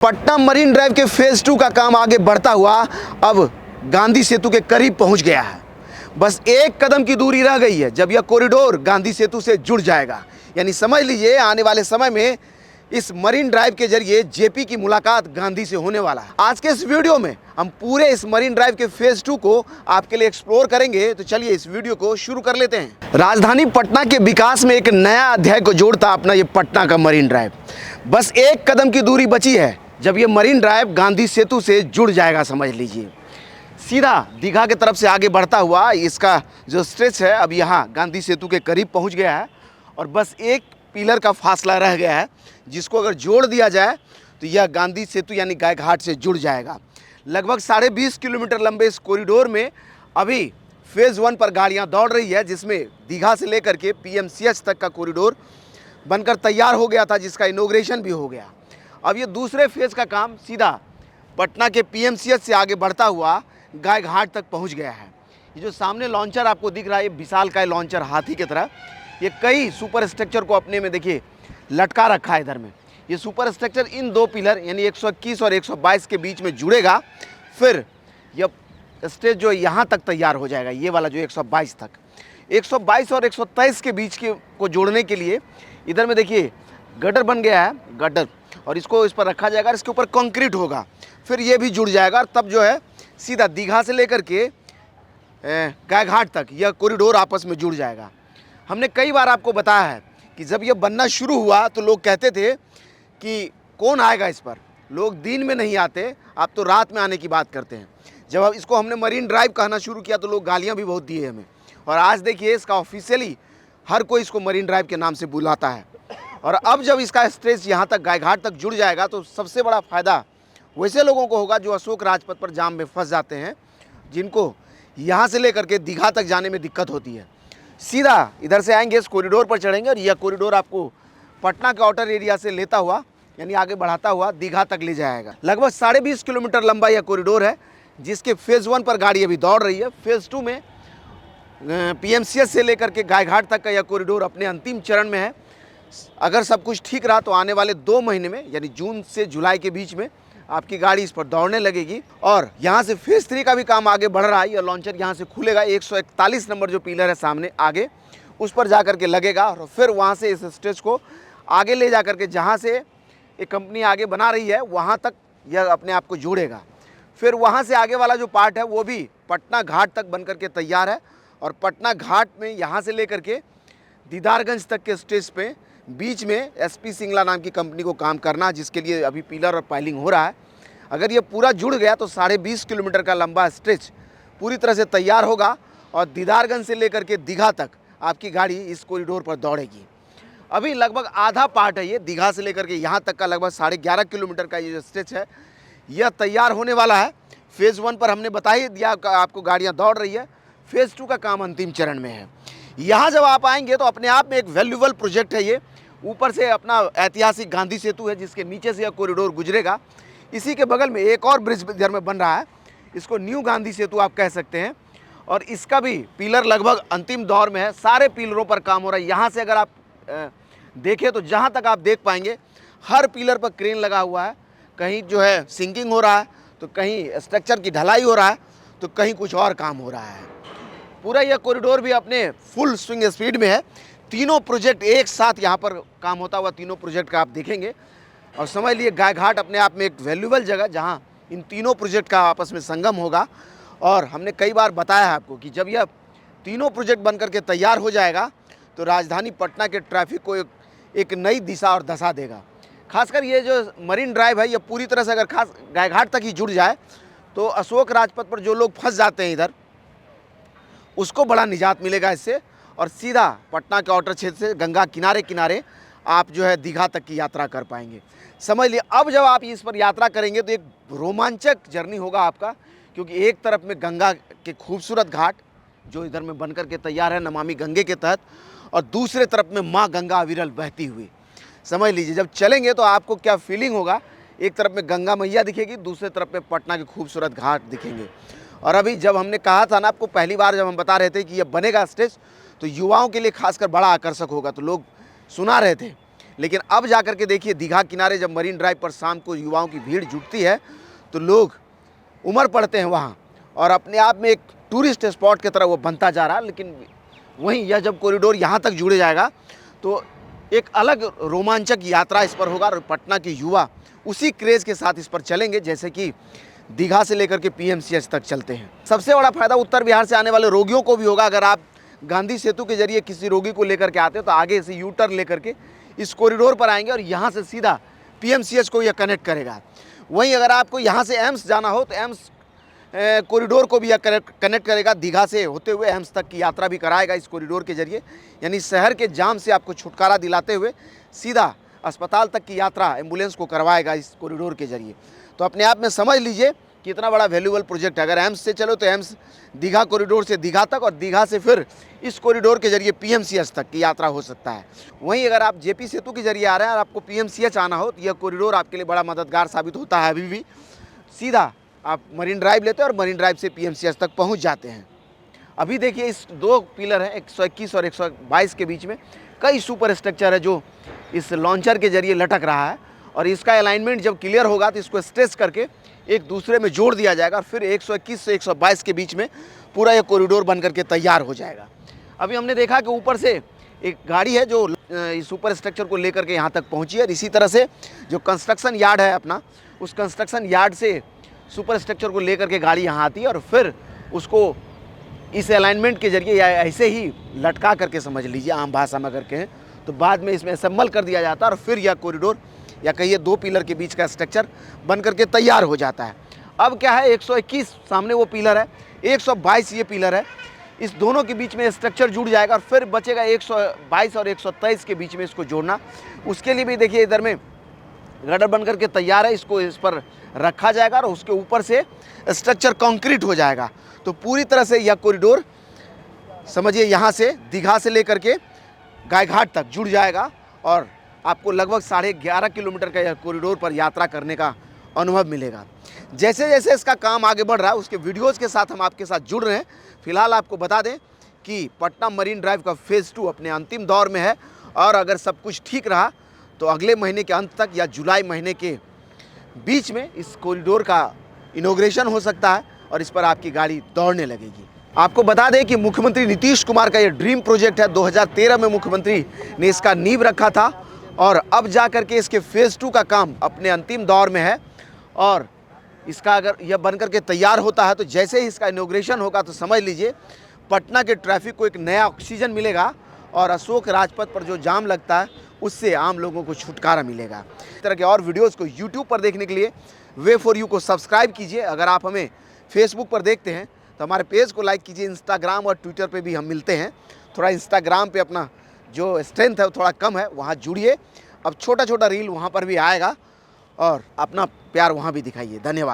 Patna marine drive के phase 2 का काम आगे बढ़ता हुआ अब गांधी सेतु के करीब पहुंच गया है। बस एक कदम की दूरी रह गई है जब यह कॉरिडोर गांधी सेतु से जुड़ जाएगा। यानी समझ लीजिए आने वाले समय में इस मरीन ड्राइव के जरिए जेपी की मुलाकात गांधी से होने वाला है। आज के इस वीडियो में हम पूरे इस मरीन ड्राइव के फेज 2 को आपके लिए एक्सप्लोर करेंगे। तो चलिए इस वीडियो को शुरू कर लेते हैं। राजधानी पटना के विकास में एक नया अध्याय को जोड़ता अपना ये पटना का मरीन ड्राइव। बस एक कदम की दूरी बची है जब ये मरीन ड्राइव गांधी सेतु से जुड़ जाएगा। समझ लीजिए सीधा दीघा की तरफ से आगे बढ़ता हुआ इसका जो स्ट्रेच है अब यहाँ गांधी सेतु के करीब पहुँच गया है और बस एक पिलर का फासला रह गया है जिसको अगर जोड़ दिया जाए तो यह गांधी सेतु यानी गाय घाट से जुड़ जाएगा। लगभग 20.5 किलोमीटर लंबे इस कॉरिडोर में अभी फेज़ 1 पर गाड़ियां दौड़ रही है, जिसमें दीघा से लेकर के पीएमसीएच तक का कॉरिडोर बनकर तैयार हो गया था, जिसका इनॉग्रेशन भी हो गया। अब ये दूसरे फेज़ का काम सीधा पटना के पीएमसीएच से आगे बढ़ता हुआ गाय घाट तक पहुँच गया है। ये जो सामने लॉन्चर आपको दिख रहा है, ये विशालकाय लॉन्चर हाथी की तरह, ये कई सुपर स्ट्रक्चर को अपने में देखिए लटका रखा है। इधर में ये सुपर स्ट्रक्चर इन दो पिलर यानी 121 और 122 के बीच में जुड़ेगा। फिर यह स्टेज जो यहाँ तक तैयार हो जाएगा, ये वाला जो 122 तक, 122 और 123 के बीच के को जोड़ने के लिए इधर में देखिए गटर बन गया है, गटर, और इसको इस पर रखा जाएगा, इसके ऊपर कंक्रीट होगा। फिर ये भी जुड़ जाएगा और तब जो है सीधा दीघा से लेकर के गाय घाट तक यह कॉरिडोर आपस में जुड़ जाएगा। हमने कई बार आपको बताया है कि जब यह बनना शुरू हुआ तो लोग कहते थे कि कौन आएगा इस पर, लोग दिन में नहीं आते, आप तो रात में आने की बात करते हैं। जब अब इसको हमने मरीन ड्राइव कहना शुरू किया तो लोग गालियां भी बहुत दिए हमें, और आज देखिए इसका ऑफिशियली हर कोई इसको मरीन ड्राइव के नाम से बुलाता है। और अब जब इसका स्ट्रेच यहाँ तक गाय घाट तक जुड़ जाएगा तो सबसे बड़ा फ़ायदा वैसे लोगों को होगा जो अशोक राजपथ पर जाम में फंस जाते हैं, जिनको यहाँ से लेकर के दीघा तक जाने में दिक्कत होती है। सीधा इधर से आएंगे, इस कॉरिडोर पर चढ़ेंगे और यह कॉरिडोर आपको पटना के आउटर एरिया से लेता हुआ यानी आगे बढ़ाता हुआ दीघा तक ले जाएगा। लगभग 20.5 किलोमीटर लंबा यह कॉरिडोर है, जिसके फेज़ 1 पर गाड़ी अभी दौड़ रही है। फेज़ 2 में पीएमसीएच से लेकर के गाय घाट तक का यह कॉरिडोर अपने अंतिम चरण में है। अगर सब कुछ ठीक रहा तो आने वाले 2 महीने में यानी जून से जुलाई के बीच में आपकी गाड़ी इस पर दौड़ने लगेगी। और यहाँ से फेज़ 3 का भी काम आगे बढ़ रहा है। यह लॉन्चर यहाँ से खुलेगा, 141 नंबर जो पिलर है सामने आगे, उस पर जा कर के लगेगा और फिर वहाँ से इस स्टेज को आगे ले जा कर के जहाँ से एक कंपनी आगे बना रही है वहाँ तक यह अपने आप को जोड़ेगा। फिर वहाँ से आगे वाला जो पार्ट है वो भी पटना घाट तक बन कर के तैयार है। और पटना घाट में यहाँ से लेकर के दीदारगंज तक के स्टेज पे बीच में एसपी सिंगला नाम की कंपनी को काम करना, जिसके लिए अभी पिलर और पाइलिंग हो रहा है। अगर ये पूरा जुड़ गया तो 20.5 किलोमीटर का लंबा स्ट्रेच पूरी तरह से तैयार होगा और दीदारगंज से लेकर के दीघा तक आपकी गाड़ी इस कॉरिडोर पर दौड़ेगी। अभी लगभग आधा पार्ट है ये, दीघा से लेकर के यहाँ तक का लगभग 11.5 किलोमीटर का ये जो स्ट्रेच है यह तैयार होने वाला है। फेज़ 1 पर हमने बता ही दिया आपको, गाड़ियाँ दौड़ रही है। फेज़ 2 का काम अंतिम चरण में है। यहाँ जब आप आएंगे तो अपने आप में एक वैल्यूबल प्रोजेक्ट है ये। ऊपर से अपना ऐतिहासिक गांधी सेतु है जिसके नीचे से यह कॉरिडोर गुजरेगा। इसी के बगल में एक और ब्रिज इधर में बन रहा है, इसको न्यू गांधी सेतु आप कह सकते हैं, और इसका भी पिलर लगभग अंतिम दौर में है। सारे पिलरों पर काम हो रहा है। यहाँ से अगर आप देखें तो जहाँ तक आप देख पाएंगे हर पिलर पर क्रेन लगा हुआ है। कहीं जो है सिंकिंग हो रहा है, तो कहीं स्ट्रक्चर की ढलाई हो रहा है, तो कहीं कुछ और काम हो रहा है। पूरा यह कॉरिडोर भी अपने फुल स्विंग स्पीड में है। तीनों प्रोजेक्ट एक साथ यहाँ पर काम होता हुआ तीनों प्रोजेक्ट का आप देखेंगे। और समझ लिए गाय घाट अपने आप में एक वैल्यूबल जगह जहाँ इन तीनों प्रोजेक्ट का आपस में संगम होगा। और हमने कई बार बताया है आपको कि जब यह तीनों प्रोजेक्ट बन करके तैयार हो जाएगा तो राजधानी पटना के ट्रैफिक को एक नई दिशा और दशा देगा। खासकर ये जो मरीन ड्राइव है यह पूरी तरह से अगर खास गाय घाट तक ही जुड़ जाए तो अशोक राजपथ पर जो लोग फंस जाते हैं इधर, उसको बड़ा निजात मिलेगा इससे। और सीधा पटना के आउटर क्षेत्र से गंगा किनारे किनारे आप जो है दीघा तक की यात्रा कर पाएंगे। समझ लिए अब जब आप इस पर यात्रा करेंगे तो एक रोमांचक जर्नी होगा आपका, क्योंकि एक तरफ में गंगा के खूबसूरत घाट जो इधर में बनकर के तैयार है नमामि गंगे के तहत, और दूसरे तरफ में माँ गंगा अविरल बहती हुई। समझ लीजिए जब चलेंगे तो आपको क्या फीलिंग होगा। एक तरफ में गंगा मैया दिखेगी, दूसरे तरफ में पटना के खूबसूरत घाट दिखेंगे। और अभी जब हमने कहा था ना आपको, पहली बार जब हम बता रहे थे कि यह बनेगा स्टेज तो युवाओं के लिए खासकर बड़ा आकर्षक होगा, तो लोग सुना रहे थे। लेकिन अब जाकर के देखिए दीघा किनारे जब मरीन ड्राइव पर शाम को युवाओं की भीड़ जुटती है तो लोग उमड़ पड़ते हैं वहाँ, और अपने आप में एक टूरिस्ट स्पॉट की तरह वो बनता जा रहा है। लेकिन वहीं यह जब कॉरिडोर यहाँ तक जुड़े जाएगा तो एक अलग रोमांचक यात्रा इस पर होगा, और पटना के युवा उसी क्रेज़ के साथ इस पर चलेंगे जैसे कि दीघा से लेकर के पीएमसीएच तक चलते हैं। सबसे बड़ा फायदा उत्तर बिहार से आने वाले रोगियों को भी होगा। अगर आप गांधी सेतु के जरिए किसी रोगी को लेकर के आते हो तो आगे से यू टर्न लेकर के इस कॉरिडोर पर आएंगे और यहाँ से सीधा पीएमसीएच को यह कनेक्ट करेगा। वहीं अगर आपको यहाँ से एम्स जाना हो तो एम्स कॉरिडोर को भी यह कनेक्ट करेगा, दीघा से होते हुए एम्स तक की यात्रा भी कराएगा इस कॉरिडोर के जरिए। यानी शहर के जाम से आपको छुटकारा दिलाते हुए सीधा अस्पताल तक की यात्रा एम्बुलेंस को करवाएगा इस कॉरिडोर के जरिए। तो अपने आप में समझ लीजिए कितना बड़ा वैल्यूबल प्रोजेक्ट है। अगर एम्स से चलो तो एम्स दीघा कॉरिडोर से दीघा तक, और दीघा से फिर इस कॉरिडोर के जरिए पीएमसीएच तक की यात्रा हो सकता है। वहीं अगर आप जेपी सेतु के जरिए आ रहे हैं और आपको पीएमसीएच आना हो तो यह कॉरिडोर आपके लिए बड़ा मददगार साबित होता है। अभी भी सीधा आप मरीन ड्राइव लेते हैं और मरीन ड्राइव से पीएमसीएच तक पहुँच जाते हैं। अभी देखिए इस दो पिलर हैं 121 और 122 के बीच में कई सुपर स्ट्रक्चर है जो इस लॉन्चर के जरिए लटक रहा है, और इसका अलाइनमेंट जब क्लियर होगा तो इसको स्ट्रेच करके एक दूसरे में जोड़ दिया जाएगा, और फिर 121 से 122 के बीच में पूरा ये कॉरिडोर बन करके तैयार हो जाएगा। अभी हमने देखा कि ऊपर से एक गाड़ी है जो इस सुपर स्ट्रक्चर को लेकर के यहाँ तक पहुँची है। इसी तरह से जो कंस्ट्रक्शन यार्ड है अपना, उस कंस्ट्रक्शन यार्ड से सुपर स्ट्रक्चर को लेकर के गाड़ी यहाँ आती है और फिर उसको इस अलाइनमेंट के जरिए या ऐसे ही लटका करके समझ लीजिए आम भाषा में करके, तो बाद में इसमें असेंबल कर दिया जाता है और फिर यह कॉरिडोर या कहिए दो पिलर के बीच का स्ट्रक्चर बन करके तैयार हो जाता है। अब क्या है 121 सामने वो पिलर है, 122 ये पिलर है, इस दोनों के बीच में स्ट्रक्चर जुड़ जाएगा और फिर बचेगा 122 और 123 के बीच में इसको जोड़ना। उसके लिए भी देखिए इधर में गडर बन करके तैयार है, इसको इस पर रखा जाएगा और उसके ऊपर से स्ट्रक्चर कंक्रीट हो जाएगा। तो पूरी तरह से यह कॉरिडोर समझिए यहाँ से दीघा से लेकर के गायघाट तक जुड़ जाएगा और आपको लगभग 11.5 किलोमीटर का यह कॉरिडोर पर यात्रा करने का अनुभव मिलेगा। जैसे जैसे इसका काम आगे बढ़ रहा है उसके वीडियोज़ के साथ हम आपके साथ जुड़ रहे हैं। फिलहाल आपको बता दें कि पटना मरीन ड्राइव का फेज़ 2 अपने अंतिम दौर में है, और अगर सब कुछ ठीक रहा तो अगले महीने के अंत तक या जुलाई महीने के बीच में इस कॉरिडोर का इनॉग्रेशन हो सकता है और इस पर आपकी गाड़ी दौड़ने लगेगी। आपको बता दें कि मुख्यमंत्री नीतीश कुमार का ये ड्रीम प्रोजेक्ट है। 2013 में मुख्यमंत्री ने इसका नींव रखा था और अब जा कर के इसके फेज़ 2 का काम अपने अंतिम दौर में है, और इसका अगर यह बन करके तैयार होता है तो जैसे ही इसका इनॉग्रेशन होगा तो समझ लीजिए पटना के ट्रैफिक को एक नया ऑक्सीजन मिलेगा और अशोक राजपथ पर जो जाम लगता है उससे आम लोगों को छुटकारा मिलेगा। इस तरह के और वीडियोज़ को यूट्यूब पर देखने के लिए वे फॉर यू को सब्सक्राइब कीजिए। अगर आप हमें फेसबुक पर देखते हैं तो हमारे पेज को लाइक कीजिए। इंस्टाग्राम और ट्विटर पे भी हम मिलते हैं। थोड़ा इंस्टाग्राम पे अपना जो स्ट्रेंथ है वो थोड़ा कम है, वहाँ जुड़िए। अब छोटा छोटा रील वहाँ पर भी आएगा और अपना प्यार वहाँ भी दिखाइए। धन्यवाद।